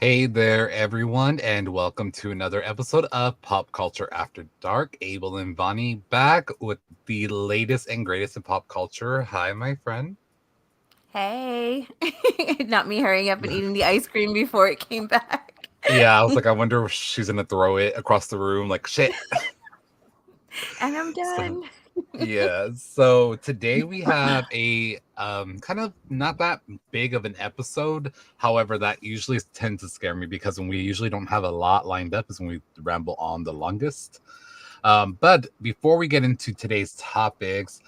Hey there, everyone, and welcome to another episode of Pop Culture After Dark. Abel and Vonnie back with the latest and greatest in pop culture. Hi, my friend. Hey, not me hurrying up and eating the ice cream before it came back. Yeah, I was like, I wonder if she's gonna throw it across the room. Like, shit. And I'm So, done. yeah. So today we have a kind of not that big of an episode. However, that usually tends to scare me because when we usually don't have a lot lined up is when we ramble on the longest. But before we get into today's topics,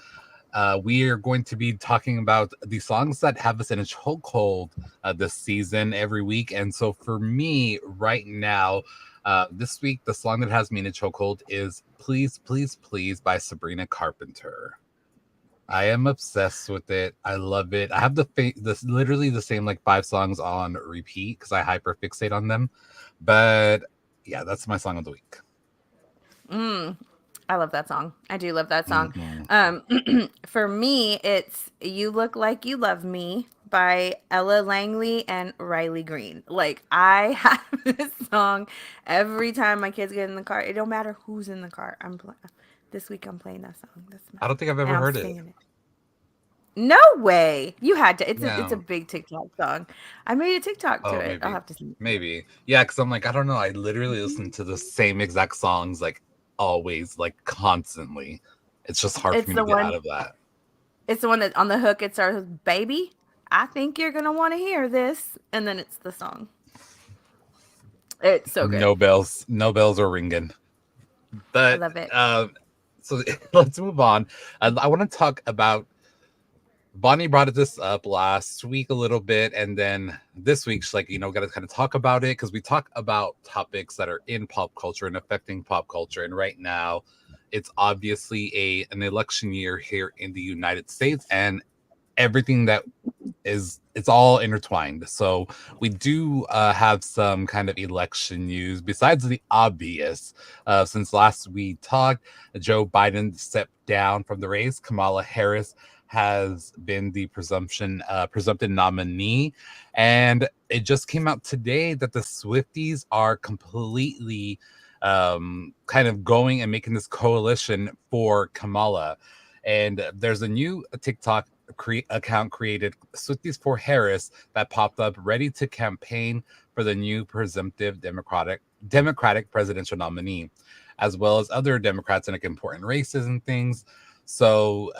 we are going to be talking about the songs that have us in a chokehold this season every week. And so for me, right now, this week, the song that has me in a chokehold is Please, Please, Please by Sabrina Carpenter. I am obsessed with it. I love it. I have this literally the same like five songs on repeat because I hyperfixate on them. But yeah, that's my song of the week. Mm, I love that song. I do love that song. Mhm. Um, for me, it's "You Look Like You Love Me" by Ella Langley and Riley Green. Like I have this song every time my kids get in the car. It don't matter who's in the car. This week I'm playing that song. I don't think I've And ever I'm heard it. singing it. No way. You had to. It's a Yeah. big TikTok song. I made a TikTok to Oh, it. I'll maybe. have to send it. Maybe. Yeah, because I'm like, I don't know. I literally listen to the same exact songs like always, like constantly. It's just hard for It's me to the get out one of that. it's the one that on the hook it starts with "Baby, I think you're gonna want to hear this," and then it's the song. It's so good. No bells, no bells are ringing. I But love it. so let's move on. I want to talk about Bonnie brought this up last week a little bit, and then this week she's like, got to kind of talk about it because we talk about topics that are in pop culture and affecting pop culture. And right now, it's obviously an election year here in the United States, and everything that it's all intertwined. So we do have some kind of election news besides the obvious. Since last we talked, Joe Biden stepped down from the race. Kamala Harris has been the presumptive nominee, and it just came out today that the Swifties are completely kind of going and making this coalition for Kamala. And there's a new TikTok account created, Swifties for Harris, that popped up ready to campaign for the new presumptive Democratic presidential nominee, as well as other Democrats in like important races and things. So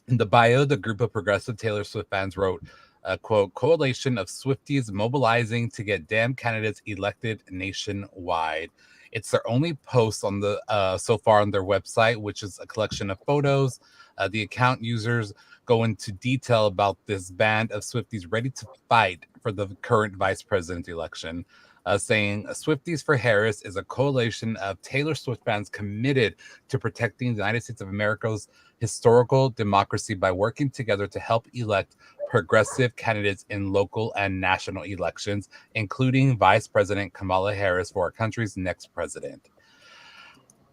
in the bio, the group of progressive Taylor Swift fans wrote, quote, coalition of Swifties mobilizing to get damn candidates elected nationwide. It's their only post on the so far on their website, which is a collection of photos. The account users go into detail about this band of Swifties ready to fight for the current vice president election, saying Swifties for Harris is a coalition of Taylor Swift fans committed to protecting the United States of America's historical democracy by working together to help elect progressive candidates in local and national elections, including Vice President Kamala Harris for our country's next president.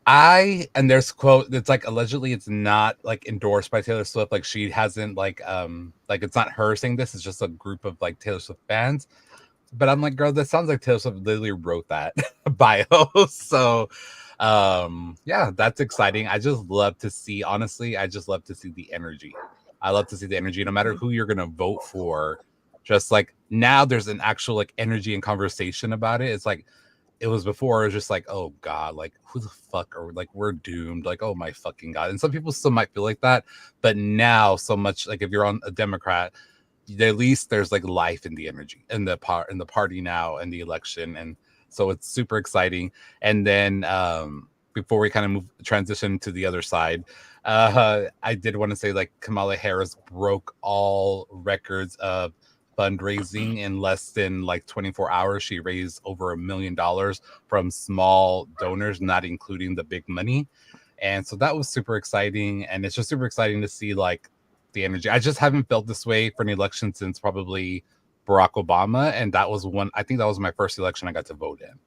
And there's quote that's like allegedly it's not like endorsed by Taylor Swift. Like she hasn't like it's not her saying this, it's just a group of like Taylor Swift fans. But I'm like, girl, that sounds like Taylor Swift literally wrote that bio. So yeah, that's exciting. I just love to see, honestly, I just love to see the energy. I love to see the energy no matter who you're gonna vote for. Just like now there's an actual like energy and conversation about it. It's like it was before, it was just like, oh god, like who the fuck are like we're doomed, like oh my fucking god. And some people still might feel like that, but now so much like if you're on a Democrat, at least there's like life in the energy in the party now and the election. And so it's super exciting. And then before we kind of move transition to the other side, I did want to say like Kamala Harris broke all records of fundraising in less than like 24 hours. She raised over $1 million from small donors, not including the big money. And so that was super exciting. And it's just super exciting to see like the energy. I just haven't felt this way for an election since probably Barack Obama. And that was I think that was my first election I got to vote in.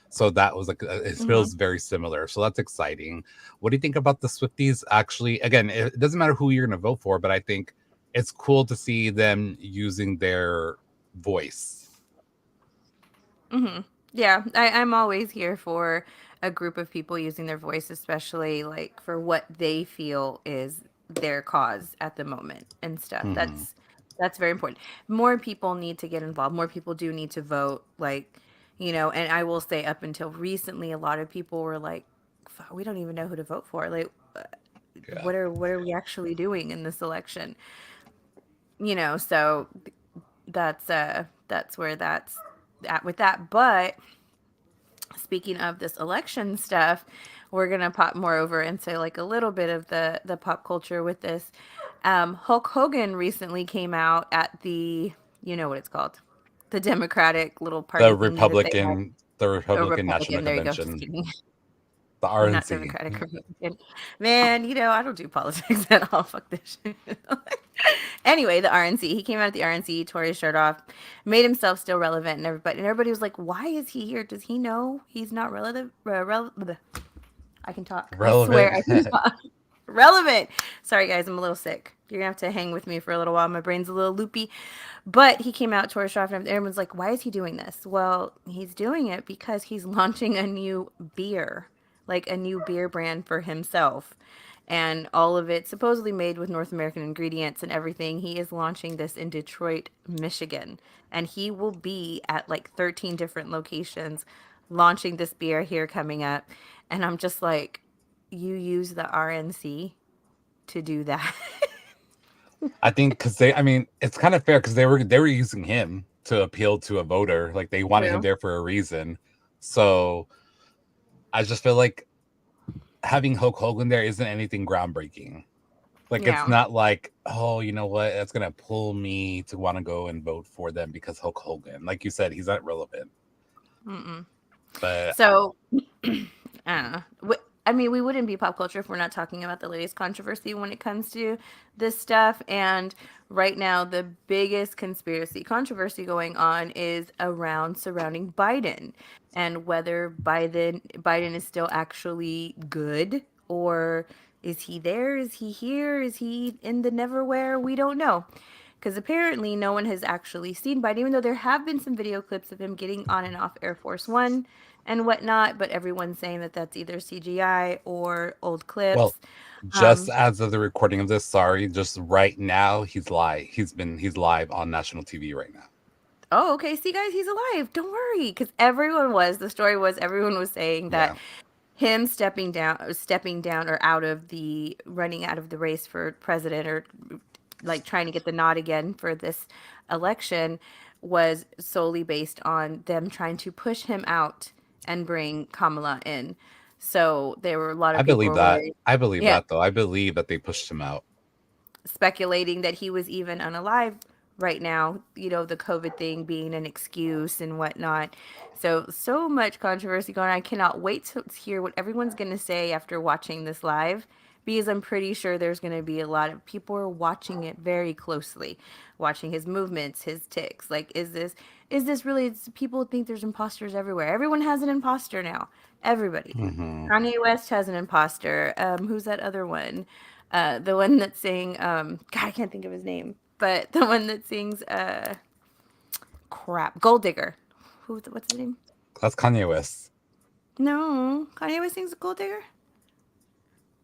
So that was like, it Mhm. feels very similar. So that's exciting. What do you think about the Swifties? Actually, again, it doesn't matter who you're going to vote for, but I think it's cool to see them using their voice. Hmm. Yeah, I'm always here for a group of people using their voice, especially like for what they feel is their cause at the moment and stuff. Hmm. That's very important. More people need to get involved. More people do need to vote. Like, and I will say up until recently, a lot of people were like, "Fuck, we don't even know who to vote for. Like, Yeah. what are we actually doing in this election?" So that's where that's at with that. But speaking of this election stuff, we're gonna pop more over into like a little bit of the pop culture with this. Hulk Hogan recently came out at the, you know what it's called, the Democratic little party thingy that they had. The A Republican National Republican, there you go. Just Convention, kidding. the Not RNC. Democratic, Republican. Man, I don't do politics at all. Fuck this shit. Anyway, the RNC. He came out at the RNC, tore his shirt off, made himself still relevant, and everybody was like, "Why is he here? Does he know he's not relative? I can talk. I swear Relevant. I can talk. Relevant. Sorry, guys, I'm a little sick. You're gonna have to hang with me for a little while. My brain's a little loopy. But he came out, tore his shirt off, and everyone's like, "Why is he doing this?" Well, he's doing it because he's launching a new beer, like a new beer brand for himself. And all of it supposedly made with North American ingredients and everything. He is launching this in Detroit, Michigan. And he will be at like 13 different locations launching this beer here coming up. And I'm just like, you use the RNC to do that. I think because I mean, it's kind of fair because they were using him to appeal to a voter. Like they wanted him True. there for a reason. So I just feel like having Hulk Hogan there isn't anything groundbreaking. Like it's Yeah. not like, oh, you know what, that's gonna pull me to want to go and vote for them because Hulk Hogan. Like you said, he's not relevant. Mm-mm. But So, I don't know. I mean, we wouldn't be pop culture if we're not talking about the latest controversy when it comes to this stuff. And right now, the biggest conspiracy controversy going on is around surrounding Biden and whether Biden is still actually good, or is he there? Is he here? Is he in the neverwhere? We don't know. Because apparently no one has actually seen Biden, even though there have been some video clips of him getting on and off Air Force One and whatnot, but everyone's saying that that's either CGI or old well, clips. just Um, as of the recording of this, sorry, just right now he's live. He's live on national TV right now. oh, okay. See, guys, he's alive. Don't worry, because the story was everyone was saying that Yeah. him stepping down or out of the running out of the race for president, or like trying to get the nod again for this election, was solely based on them trying to push him out and bring Kamala in. So there were a lot I of people believe were that. worried. I believe Yeah, that though. I believe that they pushed him out. speculating that he was even unalive right now, the COVID thing being an excuse and whatnot. So much controversy going on. I cannot wait to hear what everyone's going to say after watching this live, because I'm pretty sure there's going to be a lot of people are watching it very closely, watching his movements, his ticks. Like, is this really, people think there's imposters everywhere. Everyone has an imposter now. Everybody. Hmm. Kanye West has an imposter. Who's that other one? The one that sing God, I can't think of his name, but the one that sings crap, Gold Digger. What's his name? That's Kanye West. No, Kanye West sings Gold Digger.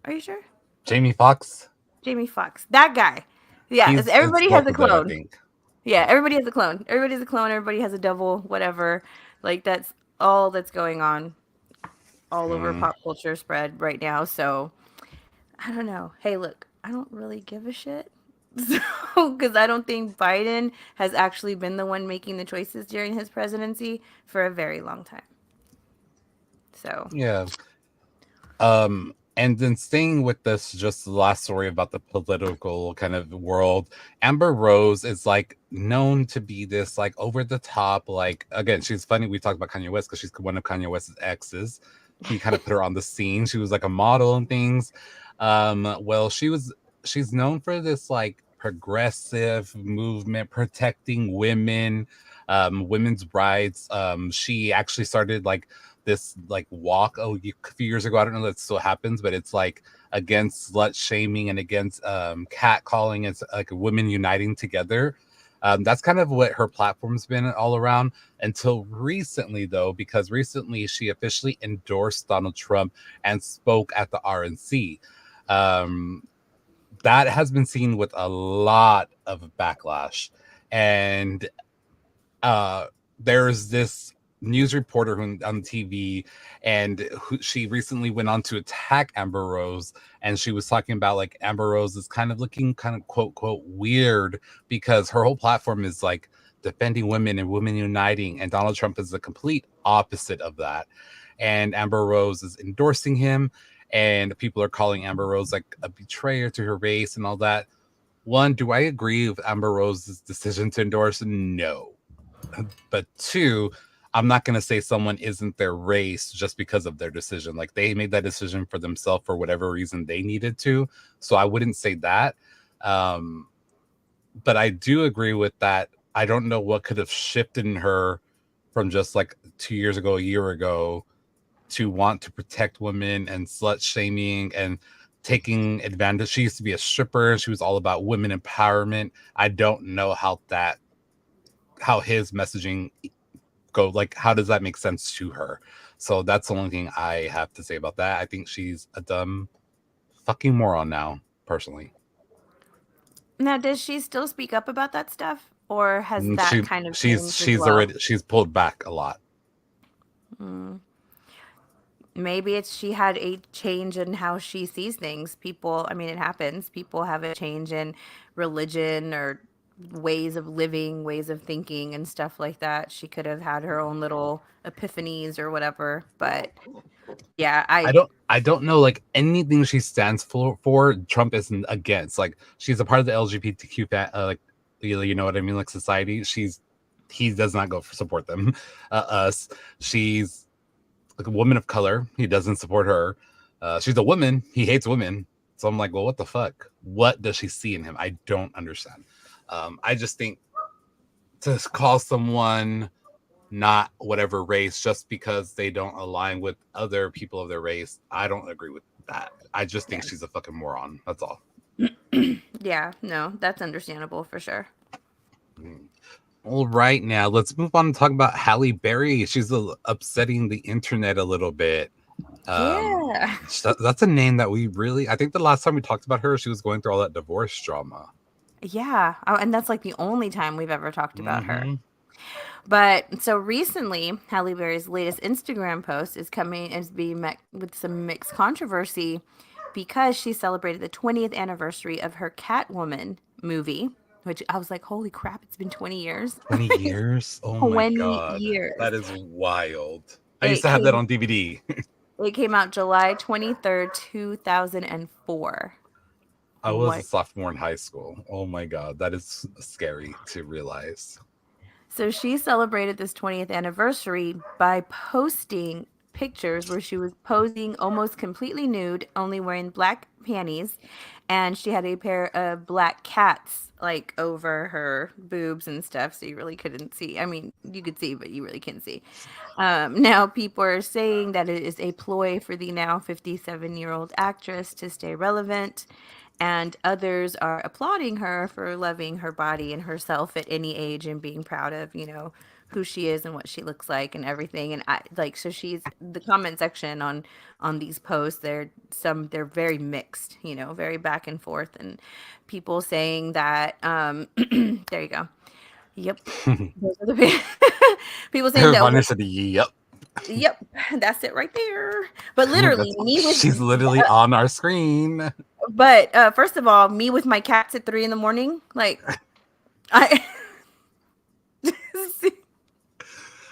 Are you sure? Jamie Foxx. Jamie Foxx, that guy. Yeah, It's everybody has both a of them, I clone. think. Yeah, everybody has a clone. Everybody's a clone. Everybody has a double, whatever. Like, that's all that's going on all over Mm. pop culture spread right now. So I don't know. Hey, look, I don't really give a shit. So, because I don't think Biden has actually been the one making the choices during his presidency for a very long time. So, Yeah. And then staying with this, just the last story about the political kind of world. Amber Rose is like known to be this like over the top, like again, she's funny. We talked about Kanye West because she's one of Kanye West's exes. He kind of put her on the scene. She was like a model and things. Well, she's known for this like progressive movement protecting women, women's rights. She actually started like this like walk a few years ago. I don't know if that still happens, but it's like against slut shaming and against cat calling. It's like women uniting together. That's kind of what her platform's been all around until recently, though, because recently she officially endorsed Donald Trump and spoke at the RNC. Um, that has been seen with a lot of backlash. And uh, there's this news reporter on TV, and she recently went on to attack Amber Rose, and she was talking about like Amber Rose is kind of looking kind of quote quote weird because her whole platform is like defending women and women uniting, and Donald Trump is the complete opposite of that, and Amber Rose is endorsing him, and people are calling Amber Rose like a betrayer to her race and all that. One, do I agree with Amber Rose's decision to endorse? No. But two, I'm not going to say someone isn't their race just because of their decision. Like they made that decision for themselves for whatever reason they needed to. So I wouldn't say that. Um, but I do agree with that. I don't know what could have shifted in her from just like 2 years ago, a year ago, to want to protect women and slut shaming and taking advantage. She used to be a stripper. She was all about women empowerment. I don't know how his messaging go, like how does that make sense to her. So that's the only thing I have to say about that. I think she's a dumb fucking moron now, personally. Now, does she still speak up about that stuff, or has that she kind of she's changed as she's well? already she's pulled back a lot. Mm. Maybe it's she had a change in how she sees things. People, I mean, it happens. People have a change in religion or ways of living, ways of thinking, and stuff like that. She could have had her own little epiphanies or whatever. But yeah, I don't know like anything she stands for Trump isn't against. Like she's a part of the LGBTQ like you know what I mean, like society. He does not go for support them. Us, she's like a woman of color. He doesn't support her. She's a woman. He hates women. So I'm like, well, what the fuck? What does she see in him? I don't understand. I just think to call someone not whatever race just because they don't align with other people of their race, I don't agree with that. I just think yeah, she's a fucking moron. That's all. yeah. No, that's understandable for sure. Mm. All right, now let's move on and talk about Halle Berry. She's upsetting the internet a little bit. Um, Yeah, that's a name that we really. I think the last time we talked about her, she was going through all that divorce drama. yeah. Oh, and that's like the only time we've ever talked about her. Mm-hmm. But so recently, Halle Berry's latest Instagram post is coming is being met with some mixed controversy because she celebrated the 20th anniversary of her Catwoman movie, which I was like, holy crap, it's been 20 years. 20 years? Oh my 20 god, years. that is wild. I used It to have that came on DVD. it came out July 23rd, 2004. I was a What? sophomore in high school. Oh my god, that is scary to realize. So she celebrated this 20th anniversary by posting pictures where she was posing almost completely nude, only wearing black panties, and she had a pair of black cats like over her boobs and stuff, so you really couldn't see. I mean, you could see, but you really couldn't see. Now, people are saying that it is a ploy for the now 57-year-old actress to stay relevant, and others are applauding her for loving her body and herself at any age and being proud of, who she is and what she looks like and everything. And I like so she's the comment section on these posts. They're very mixed, very back and forth, and people saying that there you go. Yep. Those are the people saying that Vonnie said, "Yep." yep, that's it right there. But literally, me with, She's literally on our screen. but first of all, me with my cats at 3 in the morning, like I,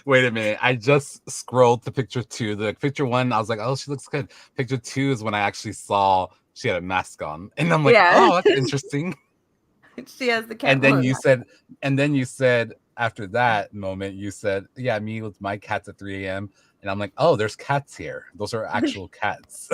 Wait a minute. I just scrolled to picture two. The picture one, I was like, oh, she looks good. Picture two is when I actually saw she had a mask on. And I'm like, yeah, oh, that's interesting. she has the cat And then mode. you said, and then you said after that moment, you said, yeah, me with my cats at 3 a.m. And I'm like, oh, there's cats here. Those are actual cats.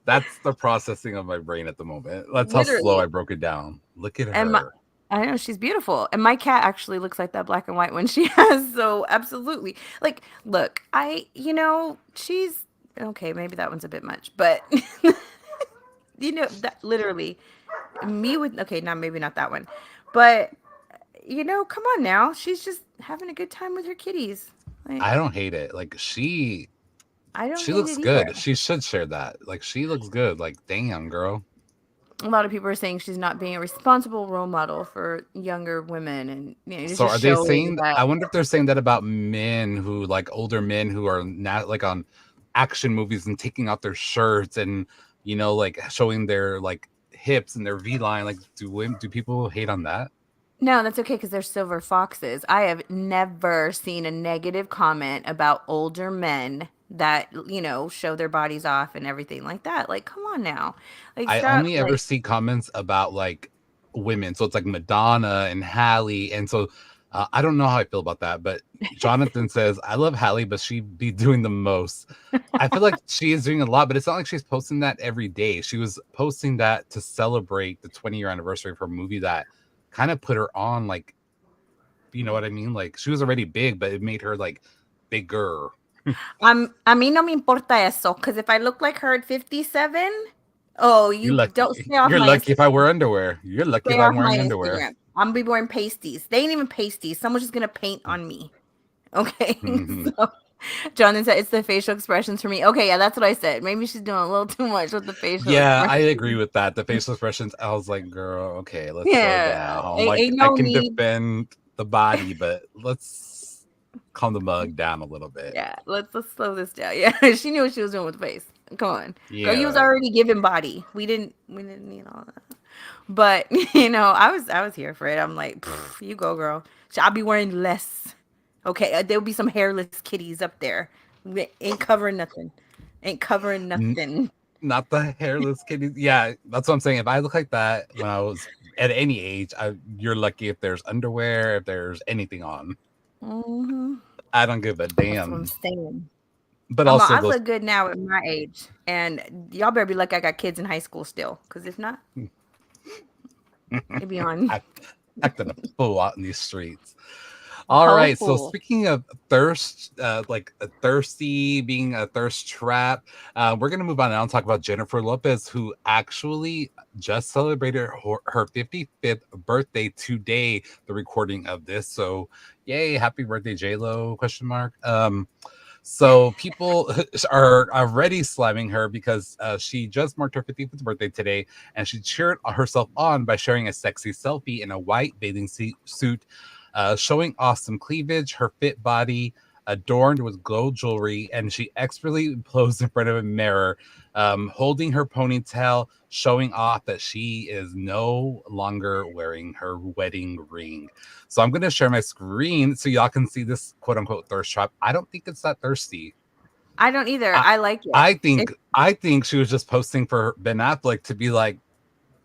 That's the processing of my brain at the moment. That's how slow I Literally, broke it down. Look at and my, her. I know she's beautiful, and my cat actually looks like that black and white one she has. So absolutely, like, look, she's okay. Maybe that one's a bit much, but that literally me with okay, now maybe not that one, But come on now. She's just having a good time with her kitties. Like, I don't hate it. Like I don't she hate looks it either. good. She should share that. Like she looks good. Like damn, girl. A lot of people are saying she's not being a responsible role model for younger women, and it So just are they shows saying? that. I wonder if they're saying that about men who like older men who are not like on action movies and taking off their shirts and like showing their like hips and their V line. Like, do people hate on that? No, that's okay because they're silver foxes. I have never seen a negative comment about older men that show their bodies off and everything like that. Like, come on now, like I stop. only ever Like, see comments about like women. So it's like Madonna and Halle. And so I don't know how I feel about that. But Jonathan says, I love Halle, but she be doing the most. I feel like she is doing a lot, but it's not like she's posting that every day. She was posting that to celebrate the 20-year anniversary of her movie that kind of put her on, like, you know what I mean? Like she was already big, but it made her like bigger. a mí no me importa eso because if I look like her at 57, oh, You're you don't lucky. stay off You're my lucky if I Instagram. wear underwear. You're lucky if Stay I'm off my wearing underwear. Instagram. I'm gonna be wearing pasties. They ain't even pasties. Someone's just gonna paint on me. Okay, so Jonathan said it's the facial expressions for me. Okay, yeah, that's what I said. Maybe she's doing a little too much with the facial Yeah, I expression. agree with that. The facial expressions, I was like, girl, okay, let's slow Yeah, down. Like, ain't I no can need. defend the body, but let's calm the mug down a little bit. Yeah, let's slow this down. Yeah, she knew what she was doing with the face. Come on, girl, you was Yeah. already giving body. We didn't need all that. But I was here for it. I'm like, "Pff, you go, girl. I'll be wearing less. Okay, there'll be some hairless kitties up there. We ain't covering nothing. Ain't covering N- nothing. Not the hairless kitty. Yeah, that's what I'm saying. If I look like that when I was at any age, you're lucky if there's underwear, if there's anything on. Hmm. I don't give a That's what I'm damn. saying. But I'm all, also I those look good now at my age, and y'all better be lucky I got kids in high school still, because if not, it'd be on act, acting a fool out in these streets. a All whole right. So fool. speaking of thirst, like a thirsty, being a thirst trap, we're gonna move on now and talk about Jennifer Lopez, who actually just celebrated her 55th birthday today. The recording of this, so yay! Happy birthday, J Lo? Question mark. So people are already slamming her because she just marked her 55th birthday today, and she cheered herself on by sharing a sexy selfie in a white bathing suit, showing off some cleavage, her fit body adorned with gold jewelry, and she expertly posed in front of a mirror, holding her ponytail, showing off that she is no longer wearing her wedding ring. So I'm going to share my screen so y'all can see this quote unquote thirst trap. I don't think it's that thirsty. I don't either. I I like it. I It think I think she was just posting for Ben Affleck to be like,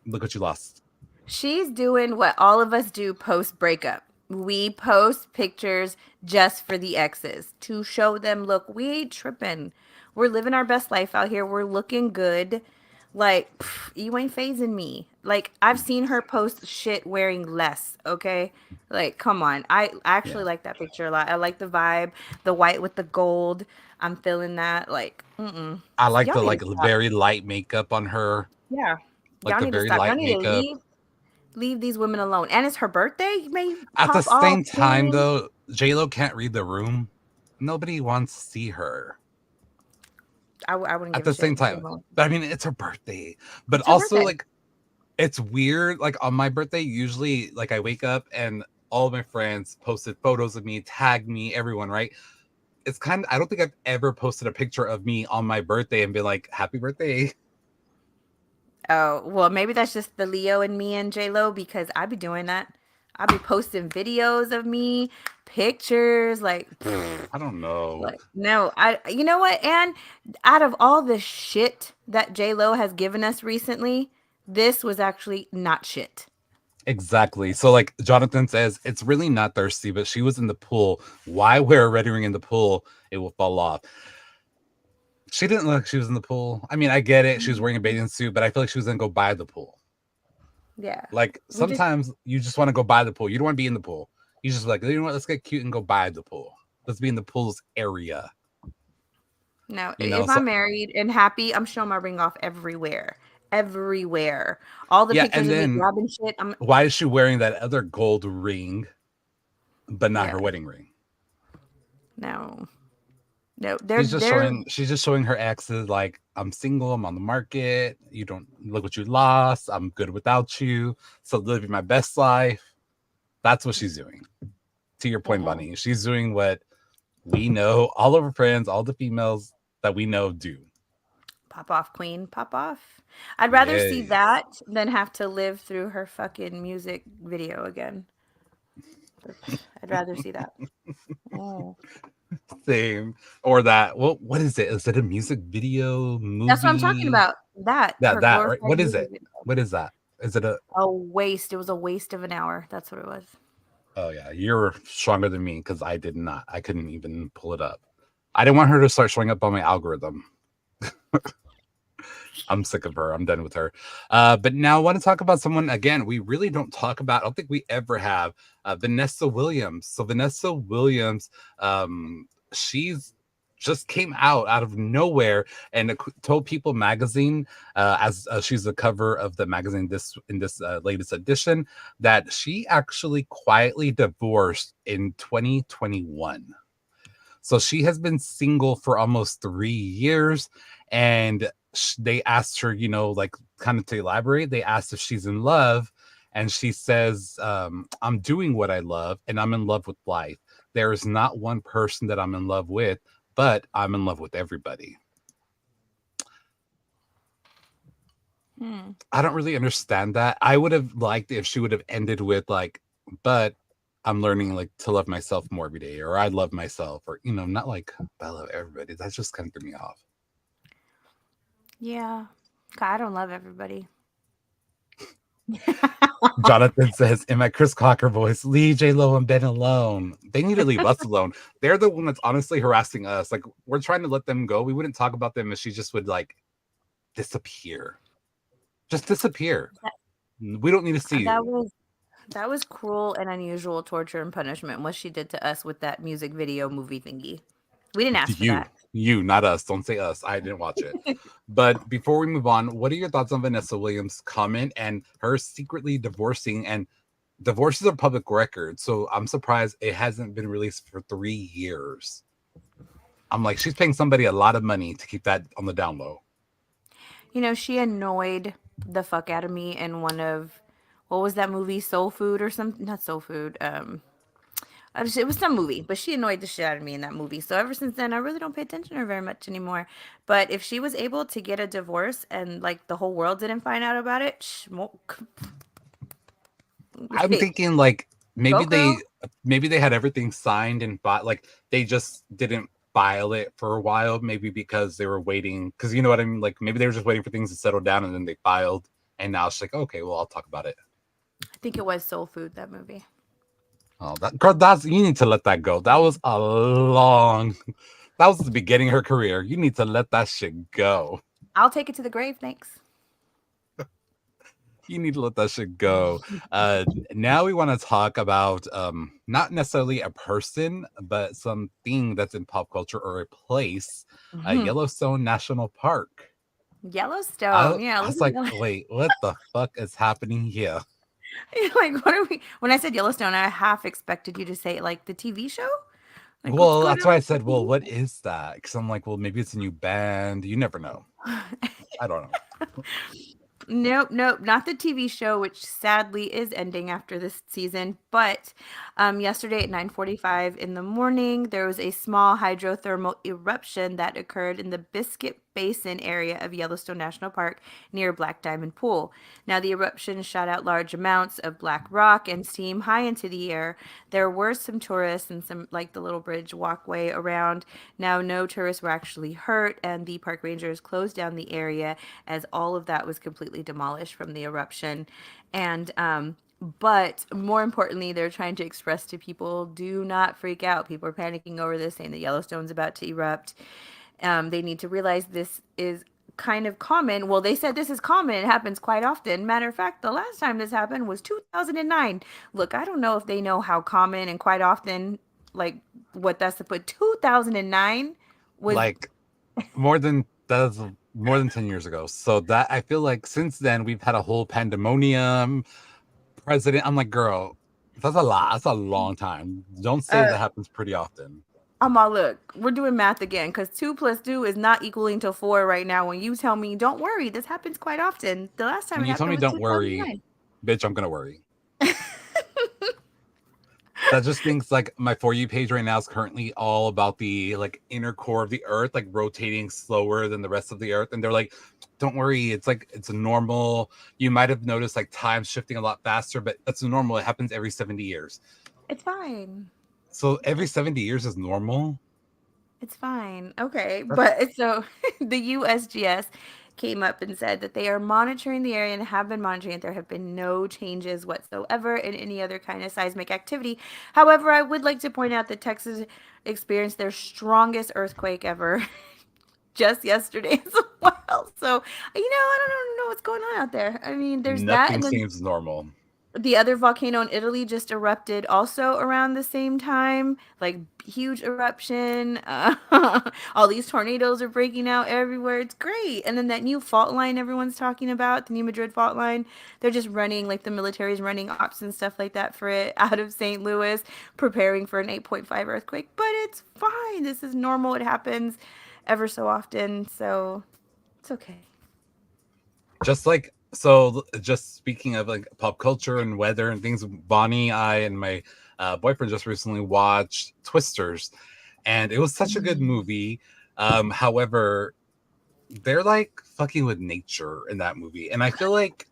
look what you lost. She's doing what all of us do post breakup. We post pictures just for the exes to show them, look, we ain't tripping. We're living our best life out here. We're looking good. Like, you ain't phasing me. Like, I've seen her post shit wearing less, okay? Like, come on. I actually Yeah. like that picture a lot. I like the vibe, the white with the gold. I'm feeling that. Like, I like y'all the need to like stop. very light makeup on her, Yeah. like Y'all the need to very stop. Y'all light need to makeup. leave these women alone. And it's her birthday. You may At the pop all same time, pink. though, J Lo can't read the room. Nobody wants to see her. I wouldn't At give a the shit. same Leave me time, alone. but I mean, it's her birthday. But It's her also, birthday. like, it's weird. Like on my birthday, usually, like I wake up and all of my friends posted photos of me, tagged me, everyone, right? It's kind of, I don't think I've ever posted a picture of me on my birthday and been like, happy birthday. Oh, well, maybe that's just the Leo and me and J Lo because I be doing that. I be posting videos of me, pictures, like, I don't know. like no, you know what? And out of all the shit that J Lo has given us recently, this was actually not shit. Exactly. So, like Jonathan says, it's really not thirsty, but she was in the pool. Why wear a red ring in the pool? It will fall off. She didn't look like she was in the pool. I mean, I get it. She was wearing a bathing suit, but I feel like she was gonna go by the pool. Yeah, Like we just sometimes you just want to go by the pool. You don't want to be in the pool. You just like, you know what? Let's get cute and go by the pool. Let's be in the pool's area. no. You know, If so I'm married and happy, I'm showing my ring off everywhere. everywhere. All the Yeah, pictures and of me then grabbing shit. I'm why is she wearing that other gold ring, but not yeah. her wedding ring? No. No. They're She's just showing her exes like, I'm single, I'm on the market. You don't look what you lost. I'm good without you. So living my best life. That's what she's doing. To your point, mm-mm. Bunny, she's doing what we know all of her friends, all the females that we know do. Pop off, queen. Pop off. I'd rather see Yes. that than have to live through her fucking music video again. I'd rather see that. Oh. Same. Or that. Well, what is it? Is it a music video That's what I'm talking movie? about. That Yeah, her that right. glorified What is music it? video. What is that? Is it a A waste. It was a waste of an hour. That's what it was. Oh yeah, you're stronger than me because I did not. I couldn't even pull it up. I didn't want her to start showing up on my algorithm. I'm sick of her. I'm done with her. But now I want to talk about someone again. We really don't talk about. I don't think we ever have. Vanessa Williams. So Vanessa Williams, she's just came out of nowhere and told People Magazine, as she's the cover of the magazine this in this latest edition, that she actually quietly divorced in 2021. So she has been single for almost 3 years, and they asked her, like kind of to elaborate. They asked if she's in love, and she says, "I'm doing what I love, and I'm in love with life. There is not one person that I'm in love with, but I'm in love with everybody." Hmm. I don't really understand that. I would have liked if she would have ended with like, "But I'm learning like to love myself more every day," or "I love myself," or not like, "I love everybody." That just kind of threw me off. Yeah. God, I don't love everybody. Jonathan says in my Chris Cocker voice, "Leave J Lo and Ben alone. They need to leave us alone. They're the one that's honestly harassing us. Like we're trying to let them go. We wouldn't talk about them if she just would like disappear. Just disappear. That, We don't need to see that you." was that was cruel and unusual torture and punishment. What she did to us with that music video movie thingy. We didn't ask for You, that. you, not us. Don't say us. I didn't watch it. But before we move on, what are your thoughts on Vanessa Williams' comment and her secretly divorcing? And divorce is a public record, so I'm surprised it hasn't been released for 3 years. I'm like, she's paying somebody a lot of money to keep that on the down low. She annoyed the fuck out of me in one of what was that movie? Soul Food or something? Not Soul Food. It was some movie, but she annoyed the shit out of me in that movie. So ever since then, I really don't pay attention to her very much anymore. But if she was able to get a divorce and like the whole world didn't find out about it, smoke, I'm hey, thinking like go maybe they girl. maybe they had everything signed and bought, like they just didn't file it for a while, maybe because they were waiting, because you know what I mean, like maybe they were just waiting for things to settle down and then they filed, and now it's like, okay, well, I'll talk about it. I think it was Soul Food that movie. Oh, that girl, that's you need to let that go. That was a long that was the beginning of her career. You need to let that shit go. I'll take it to the grave. Thanks. You need to let that shit go. Now we want to talk about not necessarily a person, but something that's in pop culture or a place, Mhm. Yellowstone National Park. Yellowstone. I, Yeah, I was listen like, to wait, what the fuck is happening here? like what are we when I said Yellowstone, I half expected you to say like the TV show. Like what's Well, going that's why I on said, well, with what is that? Because I'm like, well, maybe it's a new band. You never know. the TV I don't know. show? Nope, nope, not the TV show, which sadly is ending after this season. But yesterday at 9:45 in the morning, there was a small hydrothermal eruption that occurred in the Biscuit Basin area of Yellowstone National Park near Black Diamond Pool. Now, the eruption shot out large amounts of black rock and steam high into the air. There were some tourists and some, like the little bridge walkway around. Now, no tourists were actually hurt, and the park rangers closed down the area as all of that was completely demolished from the eruption. And, but more importantly, they're trying to express to people do not freak out. People are panicking over this, saying that Yellowstone's about to erupt. They need to realize this is kind of common. Well, they said this is common. It happens quite often. Matter of fact, the last time this happened was 2009. Look, I don't know if they know how common and quite often, like what that's, but 2009 was Like more than does. more than 10 years ago. So that I feel like since then we've had a whole pandemonium president. I'm like, girl, that's a lot. That's a long time. Don't say Uh, that happens pretty often. I'm all look. We're doing math again because 2 plus 2 is not equaling to 4 right now. When you tell me, don't worry, this happens quite often. The last time When it you told happened me was don't worry, 2009. bitch, I'm gonna worry. That just thinks like my For You page right now is currently all about the like inner core of the earth, like rotating slower than the rest of the earth. And they're like, don't worry, it's like it's a normal. You might have noticed like time shifting a lot faster, but that's normal. It happens every 70 years. It's fine. So every 70 years is normal. It's fine. Okay. That's But so the USGS came up and said that they are monitoring the area and have been monitoring it. There have been no changes whatsoever in any other kind of seismic activity. However, I would like to point out that Texas experienced their strongest earthquake ever just yesterday as well. So, I don't know what's going on out there. I mean, there's that. nothing And then seems normal. the other volcano in Italy just erupted also around the same time, like huge eruption. All these tornadoes are breaking out everywhere. It's great. And then that new fault line everyone's talking about, the new Madrid fault line, they're just running, like the military's running ops and stuff like that for it out of St. Louis, preparing for an 8.5 earthquake. But it's fine. This is normal. It happens ever so often. So it's okay. Just like so, just speaking of like pop culture and weather and things, Bonnie, I, and my boyfriend just recently watched Twisters, and it was such a good Mm. movie. However, they're like fucking with nature in that movie, and I feel like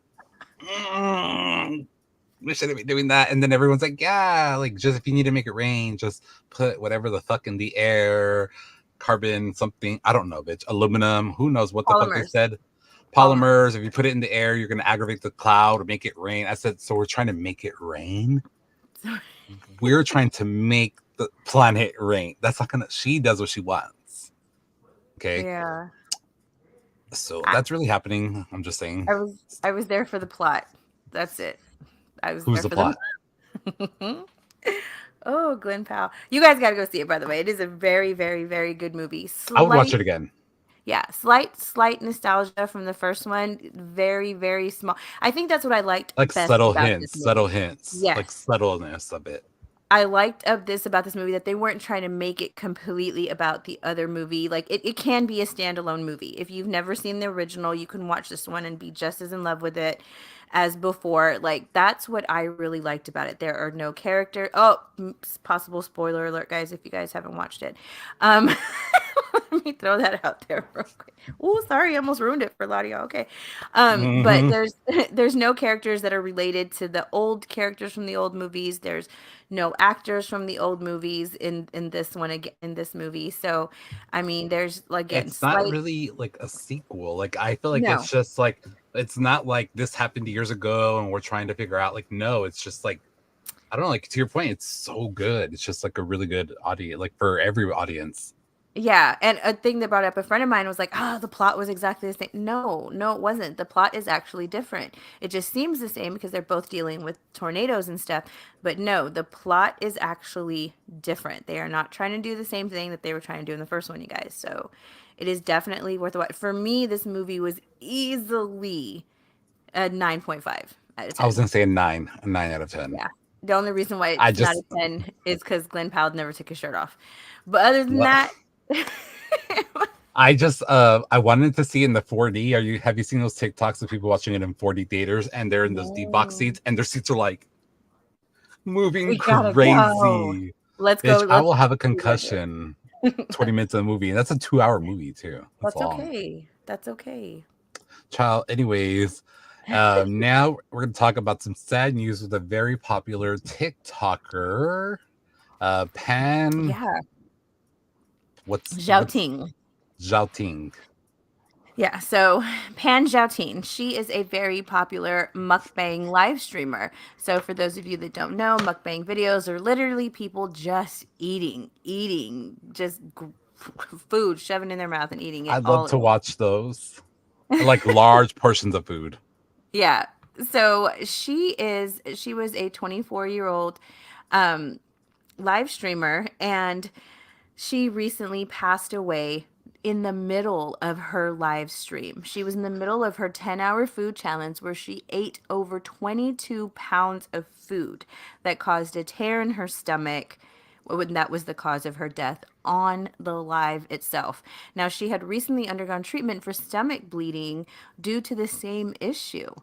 we shouldn't be doing that. And then everyone's like, yeah, like just if you need to make it rain, just put whatever the fuck in the air, carbon something. I don't know, bitch. Aluminum. Who knows what the fuck they Polymers. said? Polymers. Polymers. If you put it in the air, you're gonna aggravate the cloud or make it rain. I said, so we're trying to make it rain. We're trying to make the planet rain. That's not gonna. She does what she wants. Okay, Yeah. so I, that's really happening. I'm just saying. I was there for the plot. That's it. I was Who's there the for the plot? Oh, Glen Powell. You guys got to go see it, by the way. It is a very, very, very good movie. I would watch it again. Yeah, slight nostalgia from the first one. Very, very small. I think that's what I liked Like best about this subtle movie. hints, like Yes. subtleness of it. I liked of this about this movie that they weren't trying to make it completely about the other movie. Like it can be a standalone movie. If you've never seen the original, you can watch this one and be just as in love with it as before. Like that's what I really liked about it. There are no character. Oh, possible spoiler alert, guys, if you guys haven't watched it. Um Let me throw that out there real quick. Oh, sorry, I almost ruined it for a lot of y'all. Okay. But Hmm. there's no characters that are related to the old characters from the old movies. There's no actors from the old movies in this one again in this movie. So, I mean, there's again It's not slight really like a sequel. Like I feel like it's no. just like it's not like this happened years ago and we're trying to figure out like no, it's just like I don't know, like to your point, it's so good. It's just like a really good audience, like for every audience. Yeah, and a thing that brought up a friend of mine was like, "Ah, the plot was exactly the same." No, no, it wasn't. The plot is actually different. It just seems the same because they're both dealing with tornadoes and stuff. But no, the plot is actually different. They are not trying to do the same thing that they were trying to do in the first one, you guys. So it is definitely worth a watch. For me, this movie was easily a 9.5 out of I was 10. gonna say a 9 out of 10. Yeah. The only reason why I it's not a just 10 is because Glenn Powell never took his shirt off. But other than that, I wanted to see it in the 4D. Have you seen those TikToks of people watching it in 4D theaters and they're in those D box no. seats and their seats are like moving We gotta go. crazy. Let's go. Bitch, I Let's will have a do that here. concussion 20 minutes of the movie. And that's a 2 hour movie too. That's That's long. okay. That's okay. Child, anyways, now we're gonna talk about some sad news with a very popular TikToker, Pan. Yeah. What's Zhaoting. Zhaoting? Yeah, so Pan Zhaoting, she is a very popular mukbang live streamer. So for those of you that don't know, mukbang videos are literally people just eating, just food, shoving in their mouth and eating I it love all at to once. watch those. Like large portions of food. Yeah. So she was a 24-year-old um live streamer and she recently passed away in the middle of her live stream. She was in the middle of her 10-hour food challenge where she ate over 22 pounds of food that caused a tear in her stomach. When that was the cause of her death on the live itself. Now, she had recently undergone treatment for stomach bleeding due to the same issue.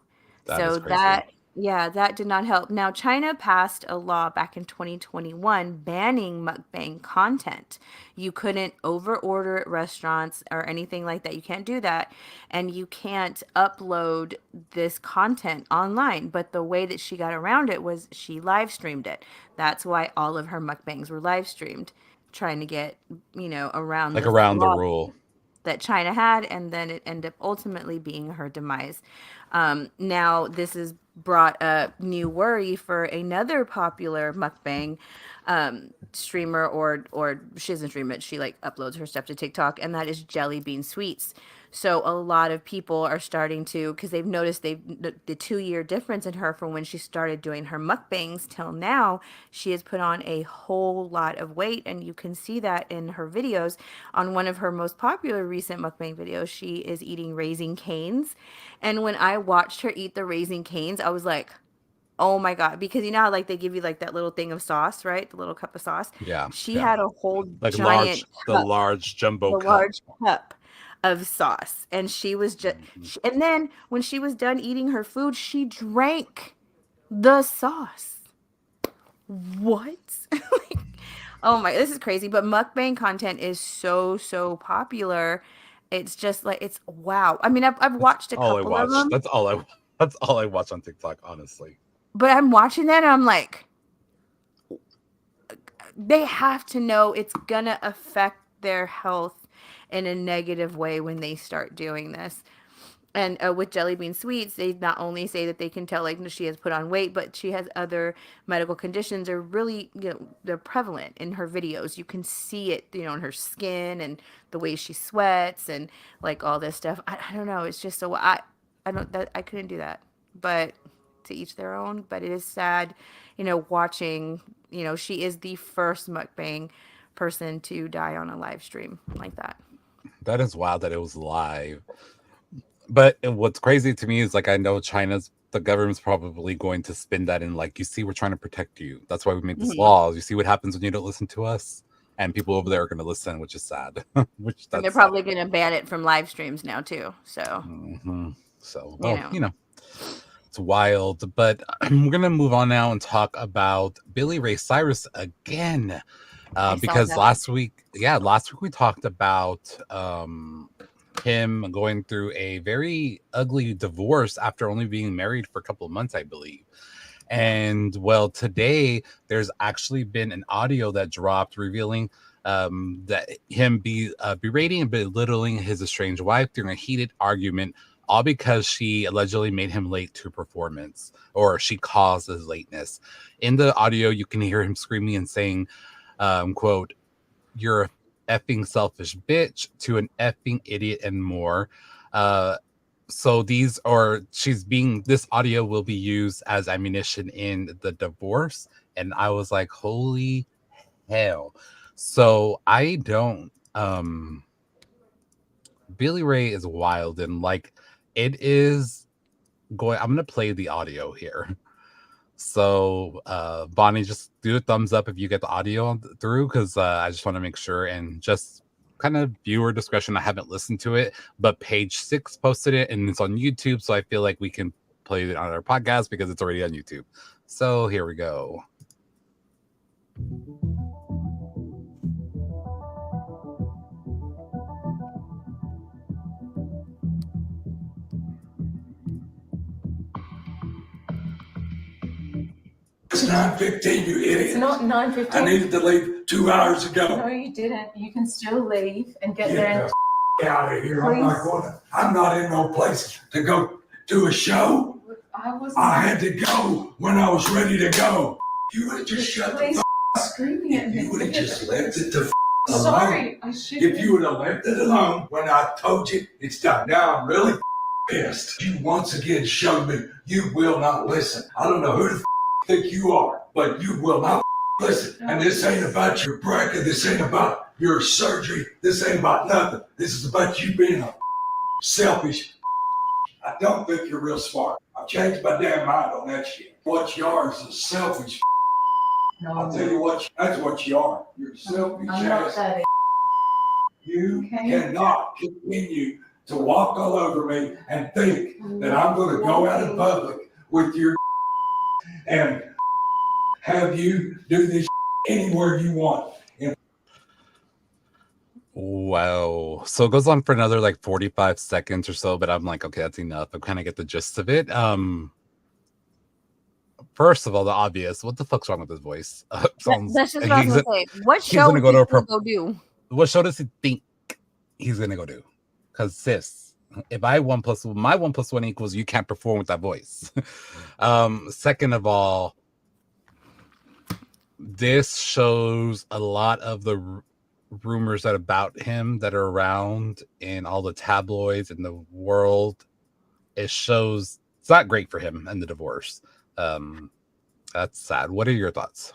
That is So crazy. yeah, that did not help. Now, China passed a law back in 2021 banning mukbang content. You couldn't over order at restaurants or anything like that. You can't do that. And you can't upload this content online. But the way that she got around it was she live streamed it. That's why all of her mukbangs were live streamed, trying to get, around Like the around the law rule. that China had, and then it ended up ultimately being her demise. Now, this has brought a new worry for another popular mukbang streamer, or she doesn't stream it. She like uploads her stuff to TikTok, and that is Jelly Bean Sweets. So a lot of people are starting to, because they've noticed the 2 year difference in her from when she started doing her mukbangs till now. She has put on a whole lot of weight, and you can see that in her videos. On one of her most popular recent mukbang videos, she is eating Raising Canes, and when I watched her eat the Raising Canes, I was like, oh my God, because you know how like they give you like that little thing of sauce, right? The little cup of sauce. Yeah, She yeah. had a whole Like giant the cup, large jumbo the cup. large cup of sauce. And she was just, Mhm. and then when she was done eating her food, she drank the sauce. What? Like, oh my, this is crazy. But mukbang content is so, so popular. It's just like, it's wow. I mean, I've That's watched a all I couple of watch. them, That's all I watch on TikTok, honestly. but I'm watching that and I'm like, they have to know it's gonna affect their health in a negative way when they start doing this. And with Jelly Bean Sweets, they not only say that they can tell like she has put on weight, but she has other medical conditions are really, they're prevalent in her videos. You can see it, in her skin and the way she sweats and like all this stuff. I don't know. It's just so I don't that I couldn't do that, but to each their own. But it is sad, watching. She is the first mukbang person to die on a live stream like that. That is wild that it was live. But what's crazy to me is like I know the government's probably going to spin that in like, you see, we're trying to protect you. That's why we made this Hmm. law. You see what happens when you don't listen to us, and people over there are going to listen, which is sad. Which And they're that's sad. probably going to ban it from live streams now too. So, Hmm. So, you well, know, it's wild. But we're gonna move on now and talk about Billy Ray Cyrus again, I saw because that. last week we talked about him going through a very ugly divorce after only being married for a couple of months, I believe. Yeah. And well, today there's actually been an audio that dropped revealing that him berating and belittling his estranged wife during a heated argument, all because she allegedly made him late to performance, or she caused his lateness. In the audio, you can hear him screaming and saying, quote, "You're a effing selfish bitch," to an effing idiot, and more. Uh, so this audio will be used as ammunition in the divorce. And I was like, holy hell. So I don't, Billy Ray is wild, and like it is I'm going to play the audio here. So, Bonnie, just do a thumbs up if you get the audio through, because I just want to make sure, and just kind of viewer discretion. I haven't listened to it, but Page Six posted it, and it's on YouTube. So I feel like we can play it on our podcast because it's already on YouTube. So here we go. It's 9:15, you idiot. It's not 9:15. I needed to leave 2 hours ago. No, you didn't. You can still leave and get Get there. the out of here. I'm not in no place to go do a show. I had to go when I was ready to go. You would have just shut the screaming at me. You would have just left it alone. Sorry, I should. If you would have left it alone when I told you it's done. Now I'm really pissed. You once again showed me you will not listen. I don't know who the think you are, but you will not listen. And this ain't about your bracket. This ain't about your surgery. This ain't about nothing. This is about you being a selfish. I don't think you're real smart. I've changed my damn mind on that shit. What you are is a selfish. No, I'll tell you what, that's what you are. You're a selfish I'm not ass. that. You Okay. cannot continue to walk all over me and think that I'm going to go out in public with your and have you do this anywhere you want. Wow. So it goes on for another like 45 seconds or so, but I'm like, okay, that's enough. I kind of get the gist of it. First of all, the obvious, what the fuck's wrong with his voice? That's just what I was gonna say. What he's show gonna is go he to a gonna go do? What show does he think he's gonna go do? Because sis, if my 1 + 1 equals you can't perform with that voice. Second of all, this shows a lot of the rumors that about him that are around in all the tabloids in the world. It shows it's not great for him and the divorce. That's sad. What are your thoughts?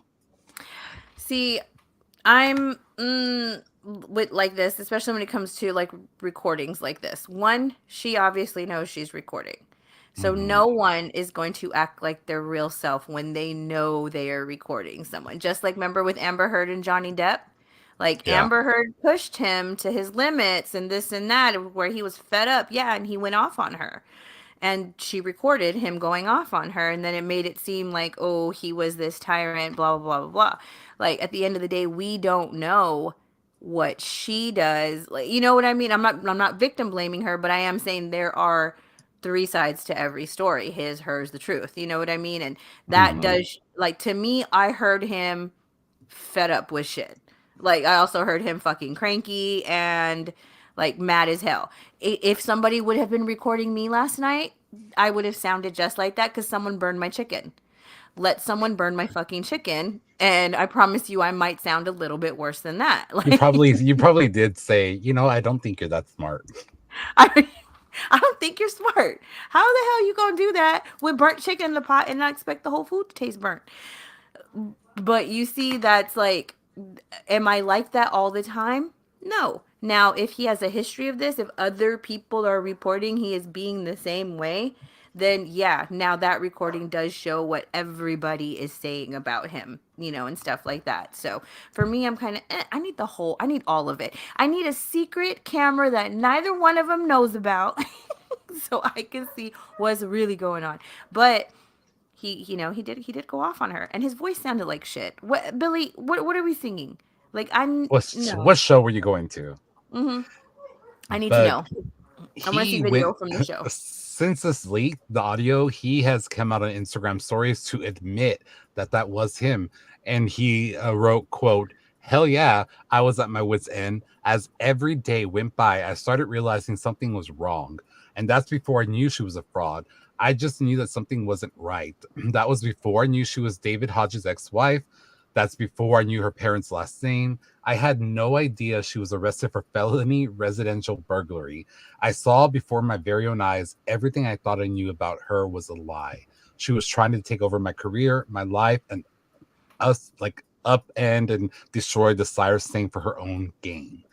See, I'm with like this, especially when it comes to like recordings like this. One, she obviously knows she's recording. So no one is going to act like their real self when they know they are recording someone. Just like remember with Amber Heard and Johnny Depp? Like Yeah. Amber Heard pushed him to his limits and this and that where he was fed up. Yeah, and he went off on her. And she recorded him going off on her, and then it made it seem like, oh, he was this tyrant, blah blah blah blah blah. Like at the end of the day, we don't know what she does. Like, you know what I mean? I'm not victim blaming her, but I am saying there are three sides to every story: his, hers, the truth. You know what I mean? And that does, like, to me, I heard him fed up with shit. Like I also heard him fucking cranky and like mad as hell. If somebody would have been recording me last night, I would have sounded just like that because someone burned my chicken. Let someone burn my fucking chicken, and I promise you, I might sound a little bit worse than that. You probably did say, I don't think you're that smart. I, I don't think you're smart. How the hell you gonna do that with burnt chicken in the pot and not expect the whole food to taste burnt? But you see, that's like, am I like that all the time? No. Now, if he has a history of this, if other people are reporting he is being the same way, then yeah, now that recording does show what everybody is saying about him, and stuff like that. So for me, I'm kind of, I need all of it. I need a secret camera that neither one of them knows about so I can see what's really going on. But he did go off on her, and his voice sounded like shit. What, Billy? What are we singing? Like What show were you going to? I need But to know. I want to see video from the show. Since this leaked, the audio, he has come out on Instagram stories to admit that was him, and he wrote, "quote Hell yeah, I was at my wit's end. As every day went by, I started realizing something was wrong, and that's before I knew she was a fraud. I just knew that something wasn't right. That was before I knew she was David Hodges' ex-wife. That's before I knew her parents' last name. I had no idea she was arrested for felony residential burglary. I saw before my very own eyes everything I thought I knew about her was a lie. She was trying to take over my career, my life, and us like upend and destroy the Cyrus thing for her own gain."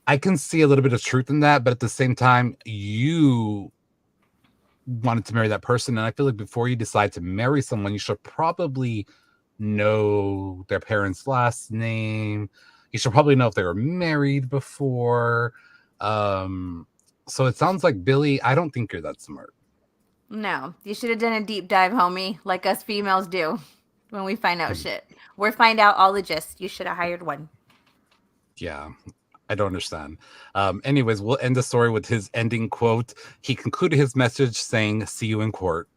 I can see a little bit of truth in that, but at the same time, you wanted to marry that person, and I feel like before you decide to marry someone, you should probably know their parents' last name. You should probably know if they were married before. So it sounds like, Billy, I don't think you're that smart. No, you should have done a deep dive, homie, like us females do when we find out shit. We're find out all the gist. You should have hired one. Yeah, I don't understand. Anyways, we'll end the story with his ending quote. He concluded his message saying, "See you in court."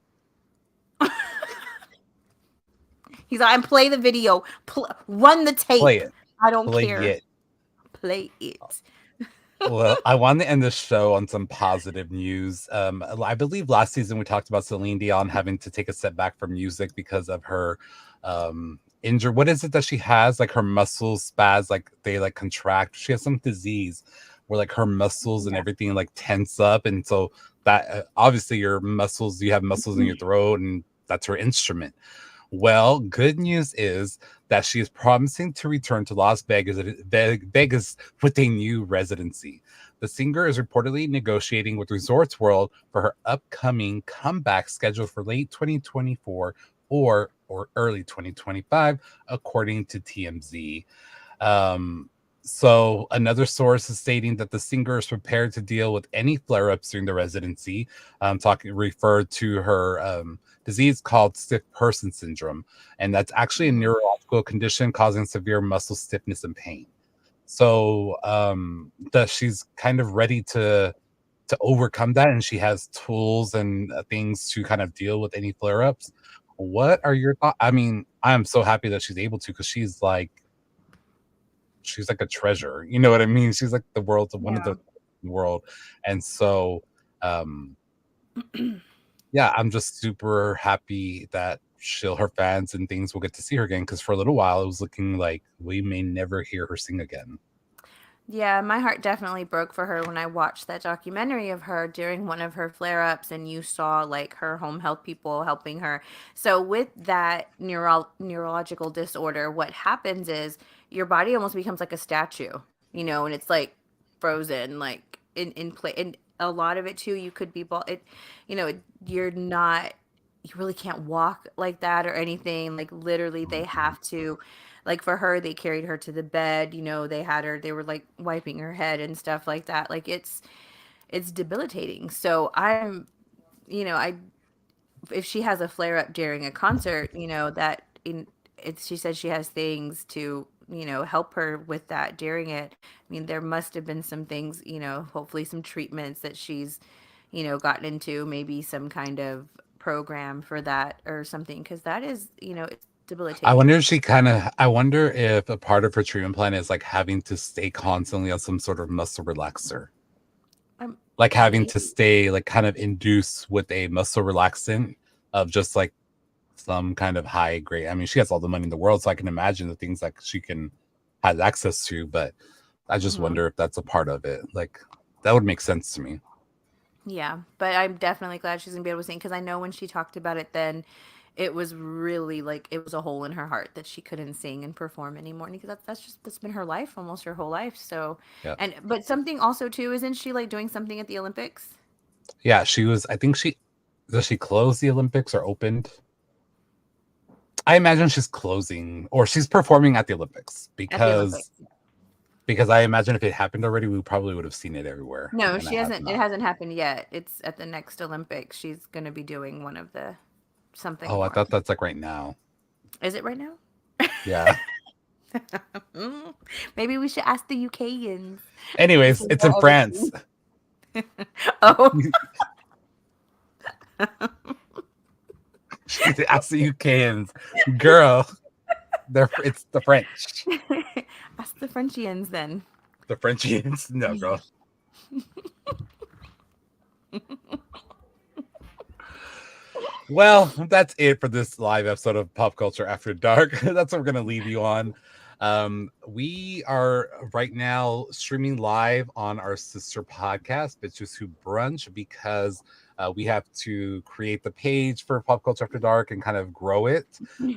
He's like, play the video, run the tape. Play it. I don't Play care. it. Play it. Well, I want to end the show on some positive news. I believe last season we talked about Celine Dion having to take a step back from music because of her injury. What is it that she has? Like her muscles spaz, like they like contract. She has some disease where like her muscles and everything like tense up, and so that obviously your muscles, you have muscles in your throat, and that's her instrument. Well, good news is that she is promising to return to Las Vegas with a new residency. The singer is reportedly negotiating with Resorts World for her upcoming comeback scheduled for late 2024 or early 2025, according to TMZ. Um, so another source is stating that the singer is prepared to deal with any flare-ups during the residency. Talking referred to her disease called stiff person syndrome, and that's actually a neurological condition causing severe muscle stiffness and pain. So that she's kind of ready to overcome that, and she has tools and things to kind of deal with any flare-ups. What are your thoughts? I mean, I'm so happy that she's able to, because she's like a treasure. You know what I mean? She's like the world's one of Yeah. the world. And so um yeah, I'm just super happy that her fans and things will get to see her again, because for a little while it was looking like we may never hear her sing again. Yeah, my heart definitely broke for her when I watched that documentary of her during one of her flare ups, and you saw like her home health people helping her. So, with that neurological disorder, what happens is your body almost becomes like a statue, and it's like frozen, like in place. And a lot of it too, you could be, you're not, you really can't walk like that or anything. Like, literally, they Mhm. have to, like, for her, they carried her to the bed, they were like wiping her head and stuff like that. Like, it's debilitating. So I if she has a flare up during a concert, that in it's she says she has things to, help her with that during it. I mean, there must have been some things, hopefully some treatments that she's, gotten into, maybe some kind of program for that or something, because that is, it's debilitating. I wonder if a part of her treatment plan is like having to stay constantly on some sort of muscle relaxer. Like having to Maybe. stay like kind of induced with a muscle relaxant of just like some kind of high grade. I mean, she has all the money in the world, so I can imagine the things like she can has access to, but I just Mhm. wonder if that's a part of it. Like that would make sense to me. Yeah, but I'm definitely glad she's gonna be able to sing, because I know when she talked about it then, it was really like it was a hole in her heart that she couldn't sing and perform anymore. Because that's been her life, almost her whole life. So, Yeah. and but something also too, isn't she like doing something at the Olympics? Yeah, she was, I think she does she close the Olympics or opened? I imagine she's closing or she's performing at the Olympics, At the Olympics. because I imagine if it happened already, we probably would have seen it everywhere. No, And she it has hasn't. It not. hasn't happened yet. It's at the next Olympics. She's gonna be doing one of the something Oh, I more. thought that's like right now. Is it right now? Yeah. Mm, maybe we should ask the UKians. Since Anyways, we've it's in ever France. seen. Oh. She's asked the UKans, girl. It's the French. Ask the Frenchians then. The Frenchians. No, girl. Well, that's it for this live episode of Pop Culture After Dark. That's what we're gonna leave you on. We are right now streaming live on our sister podcast, Bitches Who Brunch, because we have to create the page for Pop Culture After Dark and kind of grow it.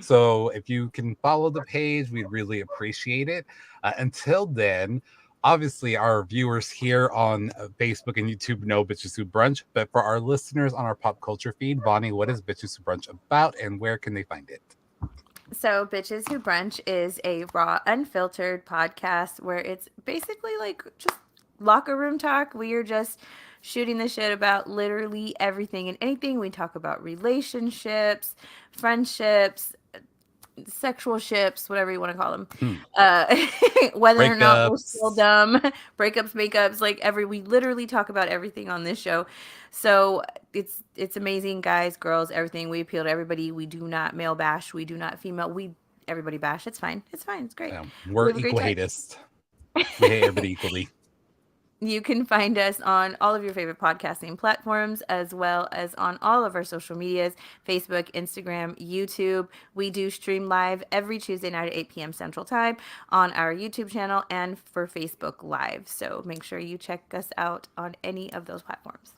So if you can follow the page, we'd really appreciate it. Until then, obviously our viewers here on Facebook and YouTube know Bitches Who Brunch, but for our listeners on our pop culture feed, Vonnie, what is Bitches Who Brunch about and where can they find it? So, Bitches Who Brunch is a raw, unfiltered podcast where it's basically like just locker room talk. We are just shooting the shit about literally everything and anything. We talk about relationships, friendships, sexual ships, whatever you want to call them, Hmm. uh, whether or not we're still Breakups. dumb, breakups, makeups, like we literally talk about everything on this show. So it's amazing, guys, girls, everything. We appeal to everybody. We do not male bash. We do not female. We everybody bash. It's fine. It's fine. It's great. We We're have a great equal time. hatist. We hate everybody equally. You can find us on all of your favorite podcasting platforms, as well as on all of our social medias: Facebook, Instagram, YouTube. We do stream live every Tuesday night at 8 p.m. Central Time on our YouTube channel and for Facebook Live. So make sure you check us out on any of those platforms.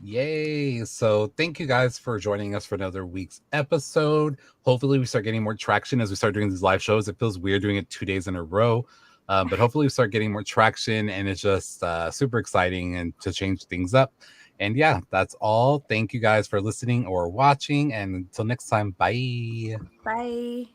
Yay. So thank you guys for joining us for another week's episode. Hopefully we start getting more traction as we start doing these live shows. It feels weird doing it 2 days in a row. But hopefully we start getting more traction, and it's just super exciting and to change things up. And yeah, that's all. Thank you guys for listening or watching. And until next time, bye. Bye.